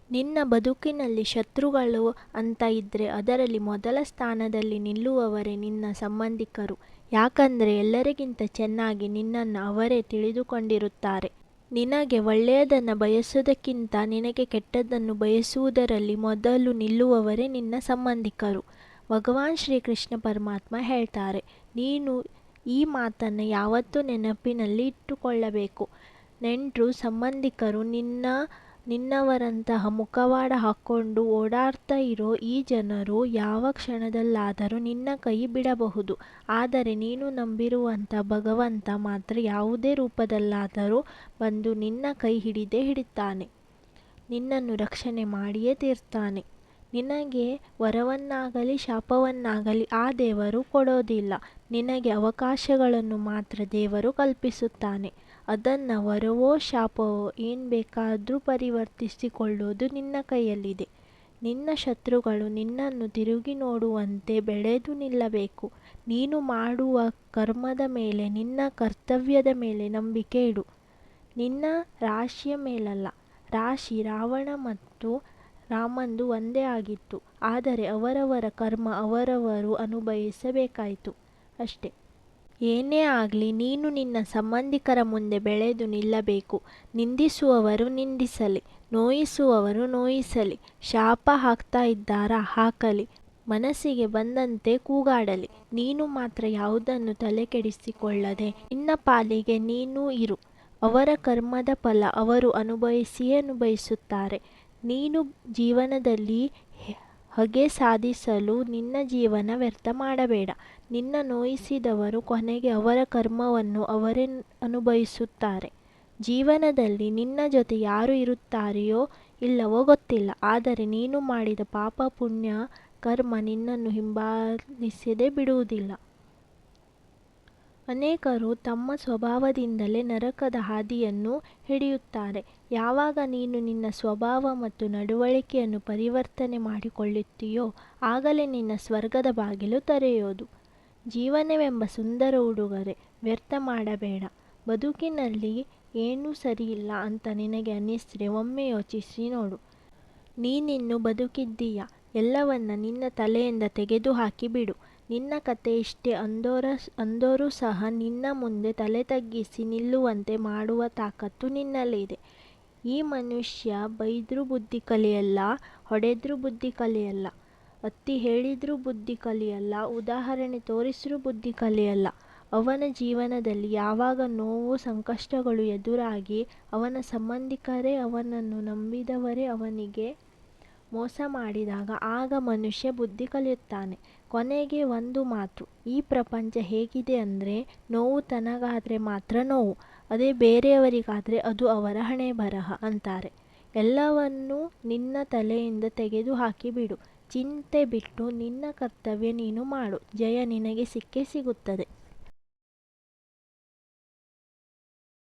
ನಿನ್ನ ಬದುಕಿನಲ್ಲಿ ಶತ್ರುಗಳು ಅಂತ ಇದ್ದರೆ ಅದರಲ್ಲಿ ಮೊದಲ ಸ್ಥಾನದಲ್ಲಿ ನಿಲ್ಲುವವರೇ ನಿನ್ನ ಸಂಬಂಧಿಕರು. ಯಾಕಂದರೆ ಎಲ್ಲರಿಗಿಂತ ಚೆನ್ನಾಗಿ ನಿನ್ನನ್ನು ಅವರೇ ತಿಳಿದುಕೊಂಡಿರುತ್ತಾರೆ. ನಿನಗೆ ಒಳ್ಳೆಯದನ್ನು ಬಯಸುವುದಕ್ಕಿಂತ ನಿನಗೆ ಕೆಟ್ಟದ್ದನ್ನು ಬಯಸುವುದರಲ್ಲಿ ಮೊದಲು ನಿಲ್ಲುವವರೇ ನಿನ್ನ ಸಂಬಂಧಿಕರು. ಭಗವಾನ್ ಶ್ರೀಕೃಷ್ಣ ಪರಮಾತ್ಮ ಹೇಳ್ತಾರೆ, ನೀನು ಈ ಮಾತನ್ನು ಯಾವತ್ತೂ ನೆನಪಿನಲ್ಲಿ ಇಟ್ಟುಕೊಳ್ಳಬೇಕು. ನೆಂಟರು ಸಂಬಂಧಿಕರು ನಿನ್ನವರಂತಹ ಮುಖವಾಡ ಹಾಕ್ಕೊಂಡು ಓಡಾಡ್ತಾ ಇರೋ ಈ ಜನರು ಯಾವ ಕ್ಷಣದಲ್ಲಾದರೂ ನಿನ್ನ ಕೈ ಬಿಡಬಹುದು. ಆದರೆ ನೀನು ನಂಬಿರುವಂಥ ಭಗವಂತ ಮಾತ್ರ ಯಾವುದೇ ರೂಪದಲ್ಲಾದರೂ ಬಂದು ನಿನ್ನ ಕೈ ಹಿಡಿದೇ ಹಿಡಿತಾನೆ. ನಿನ್ನನ್ನು ರಕ್ಷಣೆ ಮಾಡಿಯೇ ತೀರ್ತಾನೆ. ನಿನಗೆ ವರವನ್ನಾಗಲಿ ಶಾಪವನ್ನಾಗಲಿ ಆ ದೇವರು ಕೊಡೋದಿಲ್ಲ. ನಿನಗೆ ಅವಕಾಶಗಳನ್ನು ಮಾತ್ರ ದೇವರು ಕಲ್ಪಿಸುತ್ತಾನೆ. ಅದನ್ನು ವರವೋ ಶಾಪವೋ ಏನು ಬೇಕಾದರೂ ಪರಿವರ್ತಿಸಿಕೊಳ್ಳೋದು ನಿನ್ನ ಕೈಯಲ್ಲಿದೆ. ನಿನ್ನ ಶತ್ರುಗಳು ನಿನ್ನನ್ನು ತಿರುಗಿ ನೋಡುವಂತೆ ಬೆಳೆದು ನಿಲ್ಲಬೇಕು. ನೀನು ಮಾಡುವ ಕರ್ಮದ ಮೇಲೆ, ನಿನ್ನ ಕರ್ತವ್ಯದ ಮೇಲೆ ನಂಬಿಕೆ ಇಡು. ನಿನ್ನ ರಾಶಿಯ ಮೇಲಲ್ಲ. ರಾಶಿ ರಾವಣ ಮತ್ತು ರಾಮಂದು ಒಂದೇ ಆಗಿತ್ತು. ಆದರೆ ಅವರವರ ಕರ್ಮ ಅವರವರು ಅನುಭವಿಸಬೇಕಾಯಿತು ಅಷ್ಟೆ. ಏನೇ ಆಗಲಿ ನೀನು ನಿನ್ನ ಸಂಬಂಧಿಕರ ಮುಂದೆ ಬೆಳೆದು ನಿಲ್ಲಬೇಕು. ನಿಂದಿಸುವವರು ನಿಂದಿಸಲಿ, ನೋಯಿಸುವವರು ನೋಯಿಸಲಿ, ಶಾಪ ಹಾಕ್ತಾ ಇದ್ದಾರಾ ಹಾಕಲಿ, ಮನಸ್ಸಿಗೆ ಬಂದಂತೆ ಕೂಗಾಡಲಿ. ನೀನು ಮಾತ್ರ ಯಾವುದನ್ನು ತಲೆಕೆಡಿಸಿಕೊಳ್ಳದೆ ನಿನ್ನ ಪಾಲಿಗೆ ನೀನು ಇರು. ಅವರ ಕರ್ಮದ ಫಲ ಅವರು ಅನುಭವಿಸುತ್ತಾರೆ. ನೀನು ಜೀವನದಲ್ಲಿ ಹಗೆ ಸಾಧಿಸಲು ನಿನ್ನ ಜೀವನ ವ್ಯರ್ಥ ಮಾಡಬೇಡ. ನಿನ್ನ ನೋಯಿಸಿದವರು ಕೊನೆಗೆ ಅವರ ಕರ್ಮವನ್ನು ಅವರೇ ಅನುಭವಿಸುತ್ತಾರೆ. ಜೀವನದಲ್ಲಿ ನಿನ್ನ ಜೊತೆ ಯಾರು ಇರುತ್ತಾರೆಯೋ ಇಲ್ಲವೋ ಗೊತ್ತಿಲ್ಲ. ಆದರೆ ನೀನು ಮಾಡಿದ ಪಾಪ ಪುಣ್ಯ ಕರ್ಮ ನಿನ್ನನ್ನು ಹಿಂಬಾಲಿಸದೆ ಬಿಡುವುದಿಲ್ಲ. ಅನೇಕರು ತಮ್ಮ ಸ್ವಭಾವದಿಂದಲೇ ನರಕದ ಹಾದಿಯನ್ನು ಹಿಡಿಯುತ್ತಾರೆ. ಯಾವಾಗ ನೀನು ನಿನ್ನ ಸ್ವಭಾವ ಮತ್ತು ನಡವಳಿಕೆಯನ್ನು ಪರಿವರ್ತನೆ ಮಾಡಿಕೊಳ್ಳುತ್ತೀಯೋ ಆಗಲೇ ನಿನ್ನ ಸ್ವರ್ಗದ ಬಾಗಿಲು ತೆರೆಯೋದು. ಜೀವನವೆಂಬ ಸುಂದರ ಉಡುಗೊರೆ ವ್ಯರ್ಥ ಮಾಡಬೇಡ. ಬದುಕಿನಲ್ಲಿ ಏನೂ ಸರಿಯಿಲ್ಲ ಅಂತ ನಿನಗೆ ಅನ್ನಿಸಿದ್ರೆ ಒಮ್ಮೆ ಯೋಚಿಸಿ ನೋಡು. ನೀನಿನ್ನು ಬದುಕಿದ್ದೀಯ. ಎಲ್ಲವನ್ನ ನಿನ್ನ ತಲೆಯಿಂದ ತೆಗೆದು ಹಾಕಿ ಬಿಡು. ನಿನ್ನ ಕತೆ ಇಷ್ಟೇ ಅಂದೋರು ಸಹ ನಿನ್ನ ಮುಂದೆ ತಲೆ ತಗ್ಗಿಸಿ ನಿಲ್ಲುವಂತೆ ಮಾಡುವ ತಾಕತ್ತು ನಿನ್ನಲ್ಲಿದೆ. ಈ ಮನುಷ್ಯ ಬೈದ್ರೂ ಬುದ್ಧಿ ಕಲಿಯಲ್ಲ, ಹೊಡೆದ್ರೂ ಬುದ್ಧಿ ಕಲಿಯಲ್ಲ, ಅತ್ತಿ ಹೇಳಿದ್ರೂ ಬುದ್ಧಿ ಕಲಿಯಲ್ಲ, ಉದಾಹರಣೆ ತೋರಿಸಿದ್ರೂ ಬುದ್ಧಿ ಕಲಿಯಲ್ಲ. ಅವನ ಜೀವನದಲ್ಲಿ ಯಾವಾಗ ನೋವು ಸಂಕಷ್ಟಗಳು ಎದುರಾಗಿ ಅವನ ಸಂಬಂಧಿಕರೇ, ಅವನನ್ನು ನಂಬಿದವರೇ ಅವನಿಗೆ ಮೋಸ ಮಾಡಿದಾಗ ಆಗ ಮನುಷ್ಯ ಬುದ್ಧಿ ಕಲಿಯುತ್ತಾನೆ. ಕೊನೆಗೆ ಒಂದು ಮಾತು, ಈ ಪ್ರಪಂಚ ಹೇಗಿದೆ ಅಂದರೆ ನೋವು ತನಗಾದರೆ ಮಾತ್ರ ನೋವು, ಅದೇ ಬೇರೆಯವರಿಗಾದರೆ ಅದು ಅವರ ಹಣೆ ಬರಹ ಅಂತಾರೆ. ಎಲ್ಲವನ್ನೂ ನಿನ್ನ ತಲೆಯಿಂದ ತೆಗೆದು ಹಾಕಿಬಿಡು. ಚಿಂತೆ ಬಿಟ್ಟು ನಿನ್ನ ಕರ್ತವ್ಯ ನೀನು ಮಾಡು. ಜಯ ನಿನಗೆ ಸಿಕ್ಕೇ ಸಿಗುತ್ತದೆ.